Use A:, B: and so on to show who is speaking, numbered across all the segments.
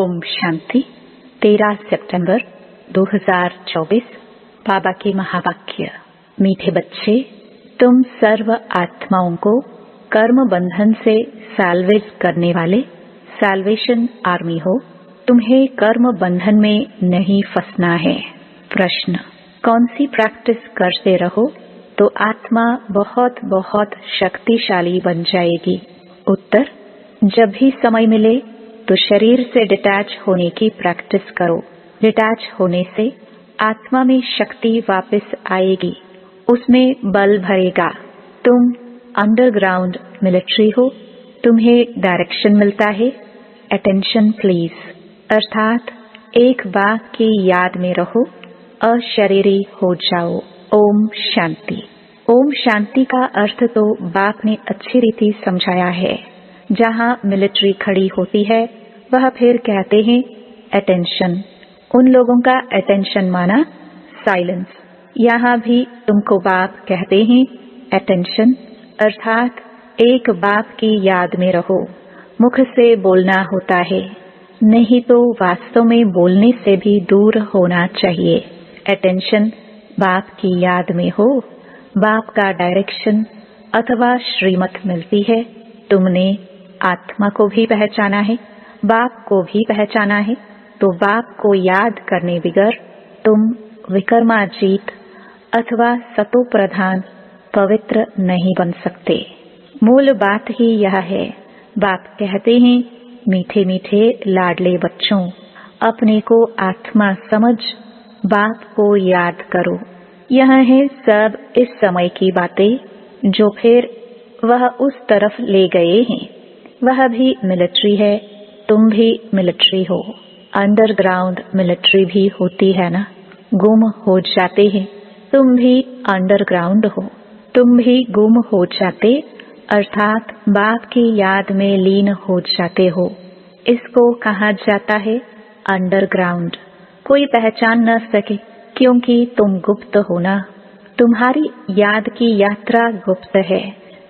A: ओम शांति। 13 सितंबर 2024। बाबा के महावाक्य। मीठे बच्चे, तुम सर्व आत्माओं को कर्म बंधन से साल्वेज करने वाले साल्वेशन आर्मी हो। तुम्हें कर्म बंधन में नहीं फंसना है। प्रश्न, कौन सी प्रैक्टिस करते रहो तो आत्मा बहुत बहुत शक्तिशाली बन जाएगी? उत्तर, जब भी समय मिले तो शरीर से डिटैच होने की प्रैक्टिस करो। डिटैच होने से आत्मा में शक्ति वापस आएगी, उसमें बल भरेगा। तुम अंडरग्राउंड मिलिट्री हो, तुम्हें डायरेक्शन मिलता है। अटेंशन प्लीज, अर्थात एक बात की याद में रहो, अशरीरी हो जाओ। ओम शांति। ओम शांति का अर्थ तो बाप ने अच्छी रीति समझाया है। जहाँ मिलिट्री खड़ी होती है वह फिर कहते हैं अटेंशन। उन लोगों का अटेंशन माना साइलेंस। यहाँ भी तुमको बाप कहते हैं अटेंशन, अर्थात एक बाप की याद में रहो। मुख से बोलना होता है, नहीं तो वास्तव में बोलने से भी दूर होना चाहिए। अटेंशन बाप की याद में हो, बाप का डायरेक्शन अथवा श्रीमत मिलती है। तुमने आत्मा को भी पहचाना है, बाप को भी पहचाना है, तो बाप को याद करने बिगर तुम विकर्माजीत अथवा सतो प्रधान पवित्र नहीं बन सकते। मूल बात ही यह है। बाप कहते हैं, मीठे मीठे लाडले बच्चों, अपने को आत्मा समझ बाप को याद करो। यह है सब इस समय की बातें, जो फिर वह उस तरफ ले गए हैं। वह भी मिलिट्री है, तुम भी मिलिट्री हो। अंडरग्राउंड मिलिट्री भी होती है ना, गुम हो जाते हैं। तुम भी अंडरग्राउंड हो, तुम भी गुम हो जाते, अर्थात बाप की याद में लीन हो जाते हो। इसको कहा जाता है अंडरग्राउंड। कोई पहचान न सके क्योंकि तुम गुप्त हो ना। तुम्हारी याद की यात्रा गुप्त है।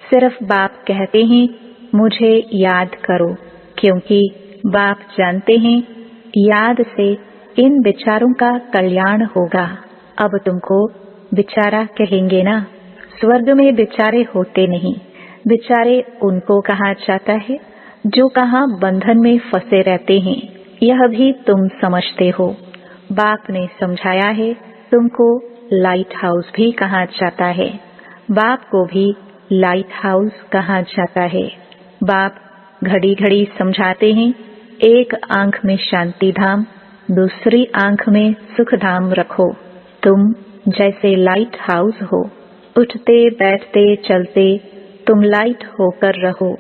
A: सिर्फ बाप कहते हैं मुझे याद करो, क्योंकि बाप जानते हैं याद से इन विचारों का कल्याण होगा। अब तुमको बिचारा कहेंगे ना। स्वर्ग में बिचारे होते नहीं, बिचारे उनको कहा जाता है जो कहाँ बंधन में फंसे रहते हैं। यह भी तुम समझते हो। बाप ने समझाया है, तुमको लाइट हाउस भी कहा जाता है। बाप को भी लाइट हाउस कहा जाता है। बाप घड़ी घड़ी समझाते हैं, एक आंख में शांति धाम, दूसरी आंख में सुख धाम रखो। तुम जैसे लाइट हाउस हो, उठते बैठते चलते तुम लाइट होकर रहो।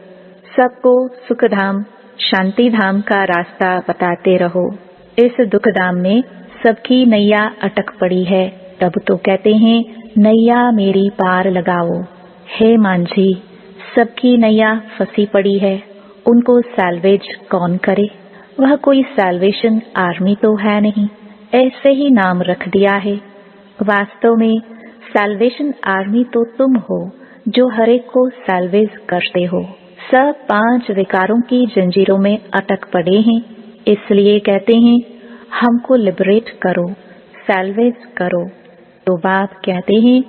A: सबको सुख धाम शांति धाम का रास्ता बताते रहो। इस दुख धाम में सबकी नैया अटक पड़ी है, तब तो कहते हैं नैया मेरी पार लगाओ। हे मांझी, सबकी नैया फंसी पड़ी है, उनको साल्वेज कौन करे? वह कोई साल्वेशन आर्मी तो है नहीं, ऐसे ही नाम रख दिया है। वास्तव में साल्वेशन आर्मी तो तुम हो, जो हरेक को साल्वेज करते हो। सब 5 विकारों की जंजीरों में अटक पड़े हैं, इसलिए कहते हैं हमको लिबरेट करो, साल्वेज करो। तो बाप कहते हैं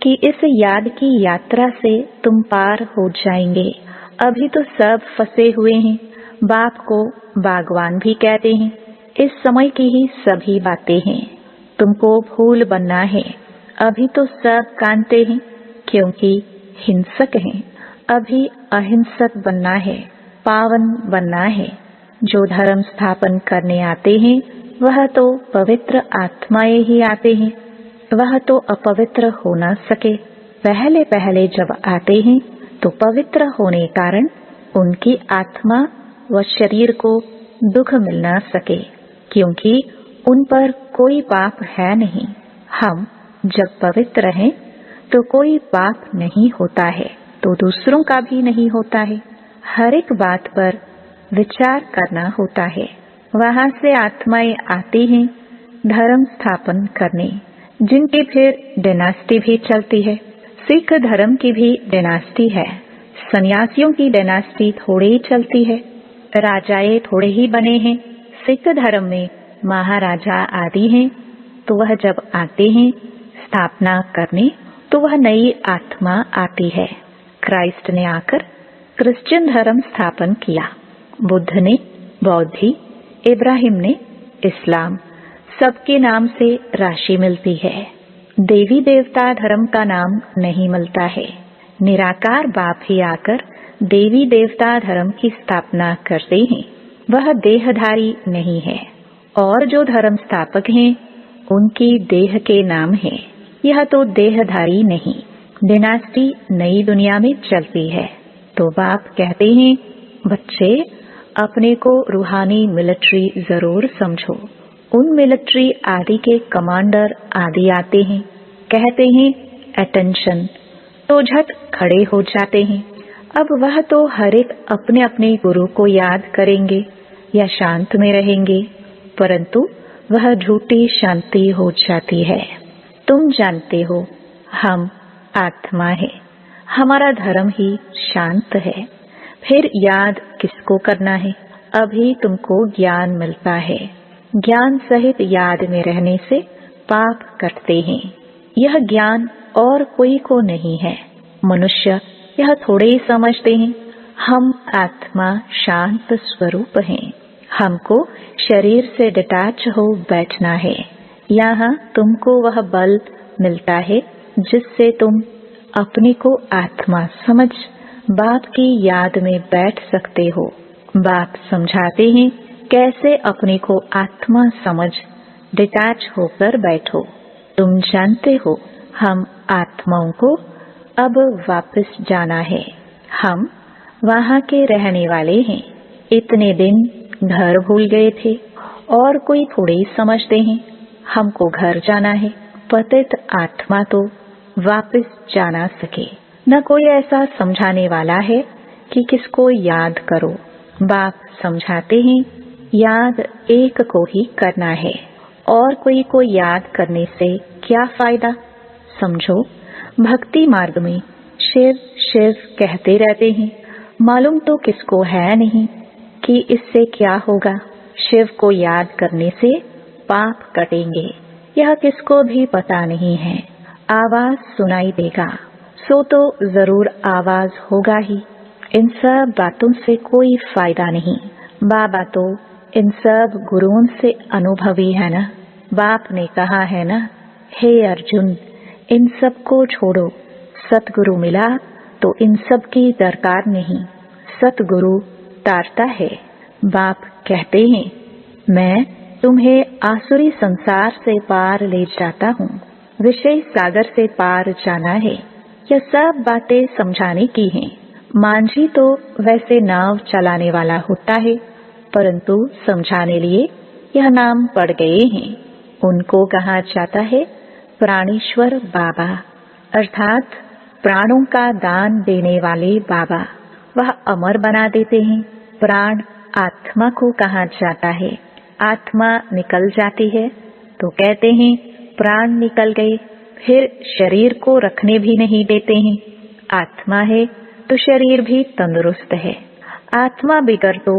A: कि इस याद की यात्रा से तुम पार हो जाएंगे। अभी तो सब फंसे हुए हैं। बाप को बागवान भी कहते हैं। इस समय की ही सभी बातें हैं। तुमको फूल बनना है। अभी तो सब कांटे हैं क्योंकि हिंसक हैं। अभी अहिंसक बनना है, पावन बनना है। जो धर्म स्थापन करने आते हैं वह तो पवित्र आत्माएं ही आते हैं, वह तो अपवित्र हो न सके। पहले पहले जब आते हैं तो पवित्र होने कारण उनकी आत्मा व शरीर को दुख मिल न सके, क्योंकि उन पर कोई पाप है नहीं। हम जब पवित्र हैं तो कोई पाप नहीं होता है, तो दूसरों का भी नहीं होता है। हर एक बात पर विचार करना होता है। वहां से आत्माएं आती हैं धर्म स्थापन करने, जिनकी फिर डायनास्टी भी चलती है। सिख धर्म की भी डायनास्टी है, सन्यासियों की डायनास्टी थोड़ी ही चलती है। राजाए थोड़े ही बने हैं, सिख धर्म में महाराजा आदि हैं, तो वह जब आते हैं स्थापना करने तो वह नई आत्मा आती है। क्राइस्ट ने आकर क्रिश्चियन धर्म स्थापन किया, बुद्ध ने बौद्धि, इब्राहिम ने इस्लाम, सबके नाम से राशि मिलती है। देवी देवता धर्म का नाम नहीं मिलता है। निराकार बाप ही आकर देवी देवता धर्म की स्थापना करते हैं। वह देहधारी नहीं है और जो धर्म स्थापक हैं उनकी देह के नाम है। यह तो देहधारी नहीं। डिनास्टी नई दुनिया में चलती है तो बाप कहते हैं, बच्चे अपने को रूहानी मिलिट्री जरूर समझो। उन मिलिट्री आदि के कमांडर आदि आते हैं, कहते हैं अटेंशन, तो झट खड़े हो जाते हैं। अब वह तो हर एक अपने अपने गुरु को याद करेंगे या शांत में रहेंगे, परंतु वह झूठी शांति हो जाती है। तुम जानते हो हम आत्मा है, हमारा धर्म ही शांत है। फिर याद किसको करना है? अभी तुमको ज्ञान मिलता है। ज्ञान सहित याद में रहने से पाप कटते हैं। यह ज्ञान और कोई को नहीं है। मनुष्य यह थोड़े ही समझते हैं। हम आत्मा शांत स्वरूप हैं। हमको शरीर से डिटैच हो बैठना है। यहाँ तुमको वह बल मिलता है जिससे तुम अपने को आत्मा समझ बाप की याद में बैठ सकते हो। बाप समझाते हैं कैसे अपने को आत्मा समझ डिटैच होकर बैठो। तुम जानते हो हम आत्माओं को अब वापस जाना है। हम वहाँ के रहने वाले हैं। इतने दिन घर भूल गए थे और कोई थोड़े ही समझते हैं हमको घर जाना है। पतित आत्मा तो वापस जा ना सके। न कोई ऐसा समझाने वाला है कि किसको याद करो। बाप समझाते हैं याद एक को ही करना है और कोई को याद करने से क्या फायदा। समझो, भक्ति मार्ग में शिव शिव कहते रहते हैं, मालूम तो किसको है नहीं कि इससे क्या होगा। शिव को याद करने से पाप कटेंगे, यह किसको भी पता नहीं है। आवाज सुनाई देगा सो तो जरूर आवाज होगा ही। इन सब बातों से कोई फायदा नहीं। बाबा तो इन सब गुरुओं से अनुभवी है ना। बाप ने कहा है ना, हे अर्जुन इन सब को छोड़ो। सतगुरु मिला तो इन सब की दरकार नहीं। सतगुरु तारता है। बाप कहते हैं मैं तुम्हें आसुरी संसार से पार ले जाता हूँ। विषय सागर से पार जाना है। यह सब बातें समझाने की हैं। मांझी तो वैसे नाव चलाने वाला होता है, परंतु समझाने लिए यह नाम पड़ गए हैं। उनको कहा जाता है प्राणेश्वर बाबा, अर्थात प्राणों का दान देने वाले बाबा। वह अमर बना देते हैं। प्राण आत्मा को कहा जाता है। आत्मा निकल जाती है तो कहते हैं प्राण निकल गए। फिर शरीर को रखने भी नहीं देते हैं। आत्मा है तो शरीर भी तंदुरुस्त है। आत्मा बिगड़ तो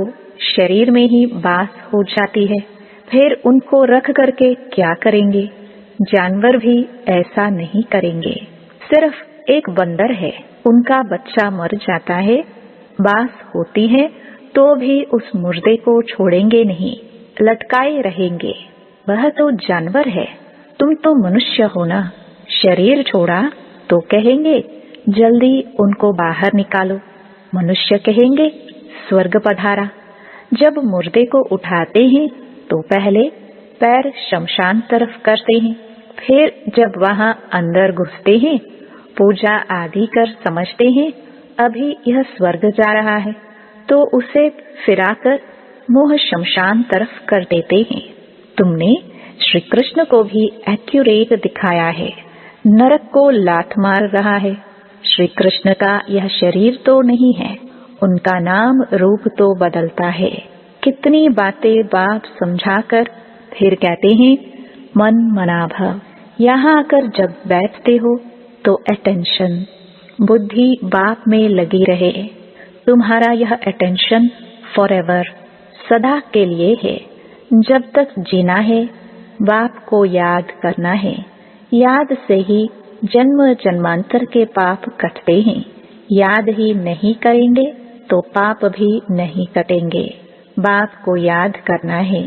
A: शरीर में ही बास हो जाती है। फिर उनको रख करके क्या करेंगे? जानवर भी ऐसा नहीं करेंगे। सिर्फ एक बंदर है, उनका बच्चा मर जाता है, बास होती है तो भी उस मुर्दे को छोड़ेंगे नहीं, लटकाए रहेंगे। वह तो जानवर है, तुम तो मनुष्य हो ना। शरीर छोड़ा तो कहेंगे जल्दी उनको बाहर निकालो। मनुष्य कहेंगे स्वर्ग पधारा। जब मुर्दे को उठाते हैं तो पहले पैर शमशान तरफ करते हैं। फिर जब वहां अंदर घुसते हैं, पूजा आदि कर समझते हैं अभी यह स्वर्ग जा रहा है, तो उसे फिराकर मुंह शमशान तरफ कर देते हैं। तुमने श्री कृष्ण को भी एक्यूरेट दिखाया है। नरक को लात मार रहा है। श्री कृष्ण का यह शरीर तो नहीं है, उनका नाम रूप तो बदलता है। कितनी बातें बाप समझाकर फिर कहते हैं मन मना भव। यहाँ आकर जब बैठते हो तो अटेंशन, बुद्धि बाप में लगी रहे। तुम्हारा यह अटेंशन फॉरएवर, सदा के लिए है। जब तक जीना है बाप को याद करना है। याद से ही जन्म जन्मांतर के पाप कटते हैं। याद ही नहीं करेंगे तो पाप भी नहीं कटेंगे। बाप को याद करना है।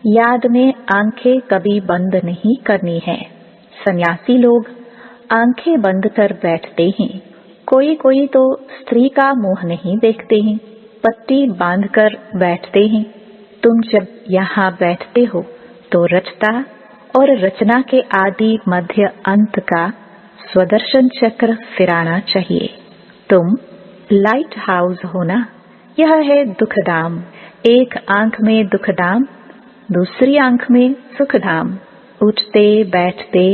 A: याद में आंखें कभी बंद नहीं करनी है। सन्यासी लोग आंखें बंद कर बैठते हैं। कोई कोई तो स्त्री का मुंह नहीं देखते हैं, पट्टी बांधकर बैठते हैं। तुम जब यहाँ बैठते हो तो रचता और रचना के आदि मध्य अंत का स्वदर्शन चक्र फिराना चाहिए। तुम लाइट हाउस हो ना। यह है दुखधाम। एक आंख में दुखधाम, दूसरी आंख में सुखधाम। उठते बैठते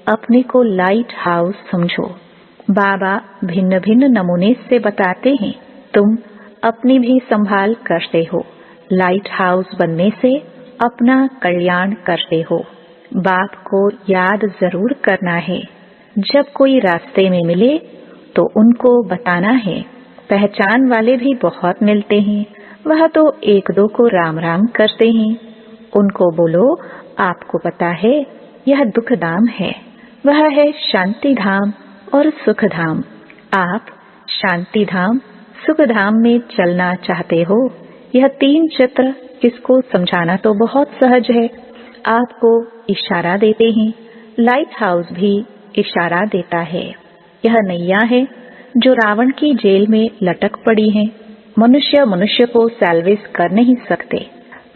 A: अपने को लाइट हाउस समझो। बाबा भिन्न भिन्न नमूने से बताते हैं, तुम अपनी भी संभाल करते हो। लाइट हाउस बनने से अपना कल्याण करते हो। बाप को याद जरूर करना है। जब कोई रास्ते में मिले तो उनको बताना है। पहचान वाले भी बहुत मिलते हैं, वह तो एक दो को राम राम करते हैं। उनको बोलो, आपको पता है यह दुख धाम है, वह है शांति धाम और सुख धाम। आप शांति धाम सुख धाम में चलना चाहते हो। यह तीन चित्र इसको समझाना तो बहुत सहज है। आपको इशारा देते हैं। लाइट हाउस भी इशारा देता है। यह नैया है जो रावण की जेल में लटक पड़ी है। मनुष्य मनुष्य को सैल्वेज कर नहीं सकते।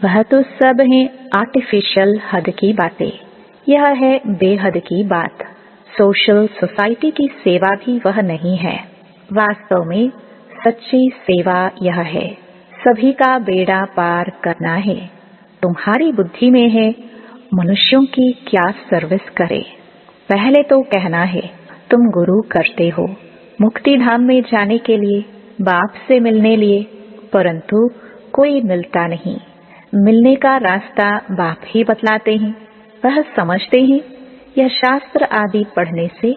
A: वह तो सब है आर्टिफिशियल हद की बातें। यह है बेहद की बात। सोशल सोसाइटी की सेवा भी वह नहीं है। वास्तव में सच्ची सेवा यह है, सभी का बेड़ा पार करना है। तुम्हारी बुद्धि में है मनुष्यों की क्या सर्विस करे। पहले तो कहना है तुम गुरु करते हो मुक्ति धाम में जाने के लिए, बाप से मिलने लिए, परंतु कोई मिलता नहीं। मिलने का रास्ता बाप ही बतलाते हैं। वह समझते हैं यह शास्त्र आदि पढ़ने से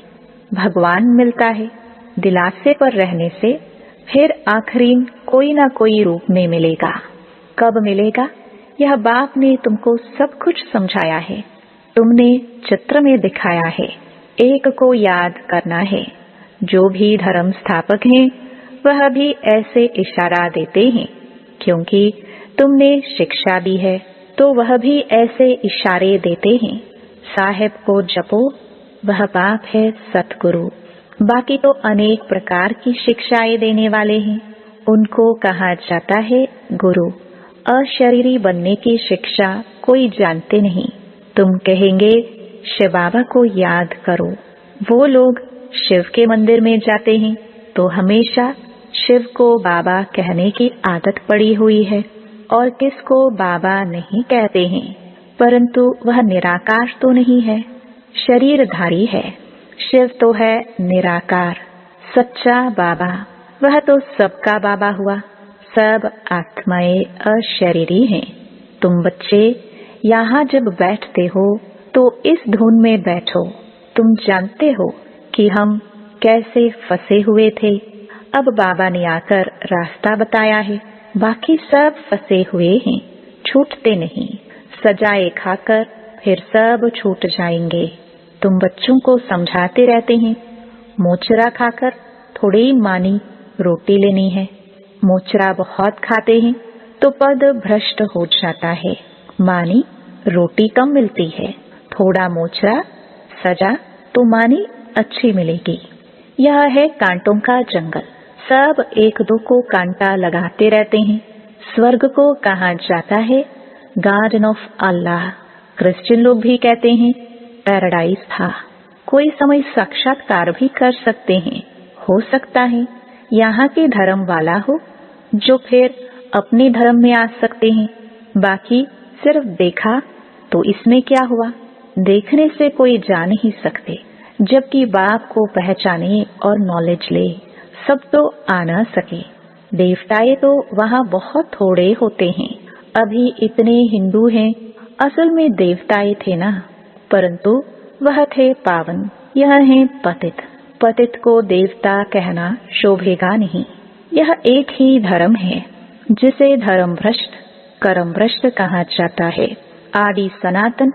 A: भगवान मिलता है। दिलासे पर रहने से फिर आखिरी कोई ना कोई रूप में मिलेगा। कब मिलेगा यह बाप ने तुमको सब कुछ समझाया है, तुमने चित्र में दिखाया है। एक को याद करना है। जो भी धर्म स्थापक हैं वह भी ऐसे इशारा देते हैं, क्योंकि तुमने शिक्षा दी है तो वह भी ऐसे इशारे देते हैं। साहेब को जपो, वह बाप है सतगुरु। बाकी तो अनेक प्रकार की शिक्षाएं देने वाले हैं, उनको कहा जाता है गुरु। अशरीरी बनने की शिक्षा कोई जानते नहीं। तुम कहेंगे शिव बाबा को याद करो। वो लोग शिव के मंदिर में जाते हैं तो हमेशा शिव को बाबा कहने की आदत पड़ी हुई है, और किसको बाबा नहीं कहते हैं, परंतु वह निराकार तो नहीं है, शरीरधारी है। शिव तो है निराकार, सच्चा बाबा। वह तो सबका बाबा हुआ। सब आत्माएं अशरीरी हैं। तुम बच्चे यहाँ जब बैठते हो तो इस धुन में बैठो। तुम जानते हो कि हम कैसे फंसे हुए थे। अब बाबा ने आकर रास्ता बताया है। बाकी सब फंसे हुए हैं, छूटते नहीं। सजाए खाकर फिर सब छूट जाएंगे। तुम बच्चों को समझाते रहते हैं, मोचरा खाकर थोड़ी मानी रोटी लेनी है। मोचरा बहुत खाते हैं तो पद भ्रष्ट हो जाता है। मानी रोटी कम मिलती है, थोड़ा मोचरा सजा तो मानी अच्छी मिलेगी। यह है कांटों का जंगल। सब एक दो को कांटा लगाते रहते हैं। स्वर्ग को कहा जाता है गार्डन ऑफ अल्लाह। क्रिश्चियन लोग भी कहते हैं पैराडाइज था। कोई समय साक्षात्कार भी कर सकते हैं। हो सकता है यहाँ के धर्म वाला हो जो फिर अपने धर्म में आ सकते हैं। बाकी सिर्फ देखा तो इसमें क्या हुआ। देखने से कोई जा नहीं सकते, जबकि बाप को पहचाने और नॉलेज ले सब तो आ न सके। देवताएं तो वहाँ बहुत थोड़े होते हैं। अभी इतने हिंदू हैं, असल में देवताएं थे ना, परंतु वह थे पावन। यह है पतित। पतित को देवता कहना शोभेगा नहीं। यह एक ही धर्म है जिसे धर्म भ्रष्ट कर्म भ्रष्ट कहा जाता है। आदि सनातन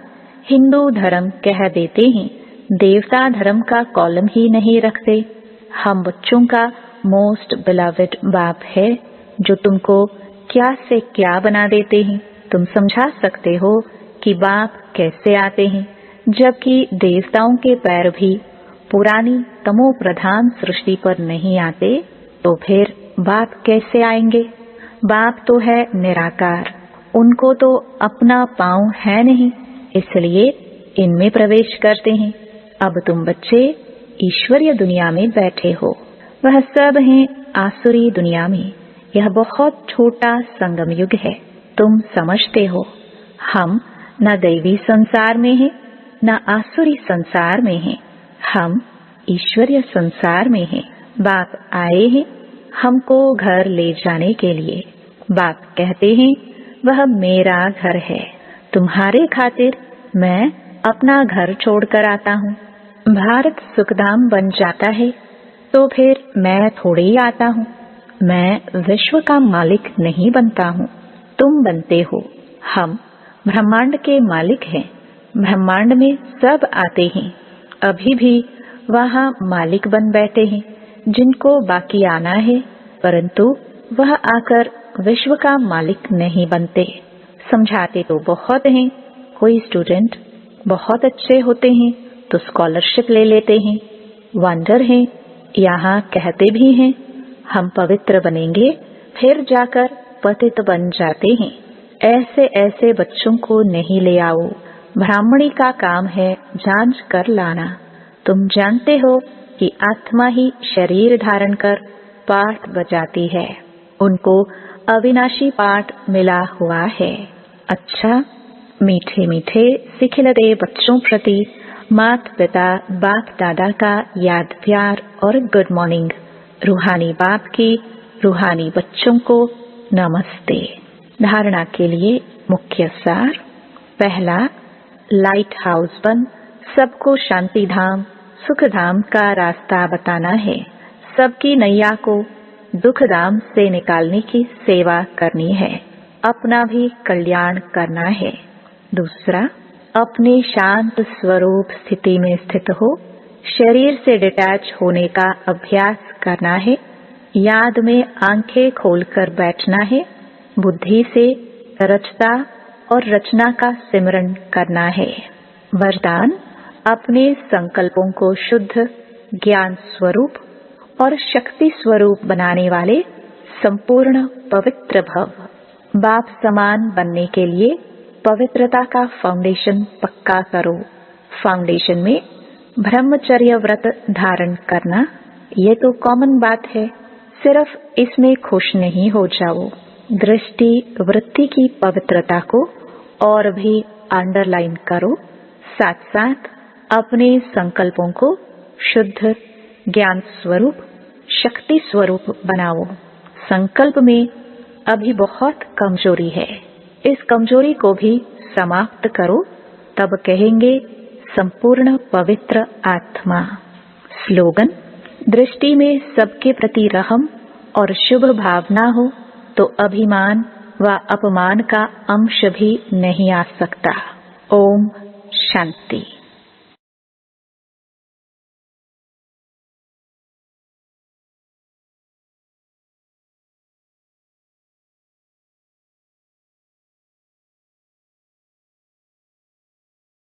A: हिंदू धर्म कह देते हैं, देवता धर्म का कॉलम ही नहीं रखते। हम बच्चों का मोस्ट बिलवेड बाप है जो तुमको क्या से क्या बना देते हैं। तुम समझा सकते हो कि बाप कैसे आते हैं, जबकि देवताओं के पैर भी पुरानी तमो प्रधान सृष्टि पर नहीं आते, तो फिर बाप कैसे आएंगे? बाप तो है निराकार, उनको तो अपना पांव है नहीं, इसलिए इनमें प्रवेश करते हैं। अब तुम बच्चे ईश्वरीय दुनिया में बैठे हो, वह सब हैं आसुरी दुनिया में। यह बहुत छोटा संगम युग है, तुम समझते हो। हम न दैवी संसार में हैं, न आसुरी संसार में हैं, हम ईश्वरीय संसार में हैं। बाप आए हैं हमको घर ले जाने के लिए। बाप कहते हैं वह मेरा घर है, तुम्हारे खातिर मैं अपना घर छोड़कर आता हूँ। भारत सुखधाम बन जाता है तो फिर मैं थोड़े ही आता हूँ। मैं विश्व का मालिक नहीं बनता हूँ, तुम बनते हो। हम ब्रह्मांड के मालिक हैं, ब्रह्मांड में सब आते हैं, अभी भी वहाँ मालिक बन बैठे हैं जिनको बाकी आना है, परंतु वह आकर विश्व का मालिक नहीं बनते। समझाते तो बहुत हैं, कोई स्टूडेंट बहुत अच्छे होते हैं तो स्कॉलरशिप ले लेते हैं। वंडर हैं, यहाँ कहते भी हैं हम पवित्र बनेंगे, फिर जाकर पतित बन जाते हैं। ऐसे ऐसे बच्चों को नहीं ले आओ, ब्राह्मणी का काम है जांच कर लाना। तुम जानते हो कि आत्मा ही शरीर धारण कर पाठ बजाती है, उनको अविनाशी पाठ मिला हुआ है। अच्छा, मीठे मीठे सिखिलते बच्चों प्रति माता पिता बाप दादा का याद प्यार और गुड मॉर्निंग। रूहानी बाप की रूहानी बच्चों को नमस्ते। धारणा के लिए मुख्य सार। पहला, लाइट हाउस बन सबको शांति धाम सुख धाम का रास्ता बताना है। सबकी नैया को दुख धाम से निकालने की सेवा करनी है, अपना भी कल्याण करना है। दूसरा, अपने शांत स्वरूप स्थिति में स्थित हो शरीर से डिटैच होने का अभ्यास करना है। याद में आंखें खोलकर बैठना है, बुद्धि से रचता और रचना का सिमरन करना है। वरदान, अपने संकल्पों को शुद्ध ज्ञान स्वरूप और शक्ति स्वरूप बनाने वाले संपूर्ण पवित्र भव। बाप समान बनने के लिए पवित्रता का फाउंडेशन पक्का करो। फाउंडेशन में ब्रह्मचर्य व्रत धारण करना, ये तो कॉमन बात है, सिर्फ इसमें खुश नहीं हो जाओ। दृष्टि वृत्ति की पवित्रता को और भी अंडरलाइन करो। साथ साथ अपने संकल्पों को शुद्ध ज्ञान स्वरूप शक्ति स्वरूप बनाओ। संकल्प में अभी बहुत कमजोरी है, इस कमजोरी को भी समाप्त करो, तब कहेंगे संपूर्ण पवित्र आत्मा। स्लोगन, दृष्टि में सबके प्रति रहम और शुभ भावना हो तो अभिमान व अपमान का अंश भी नहीं आ सकता। ओम शांति।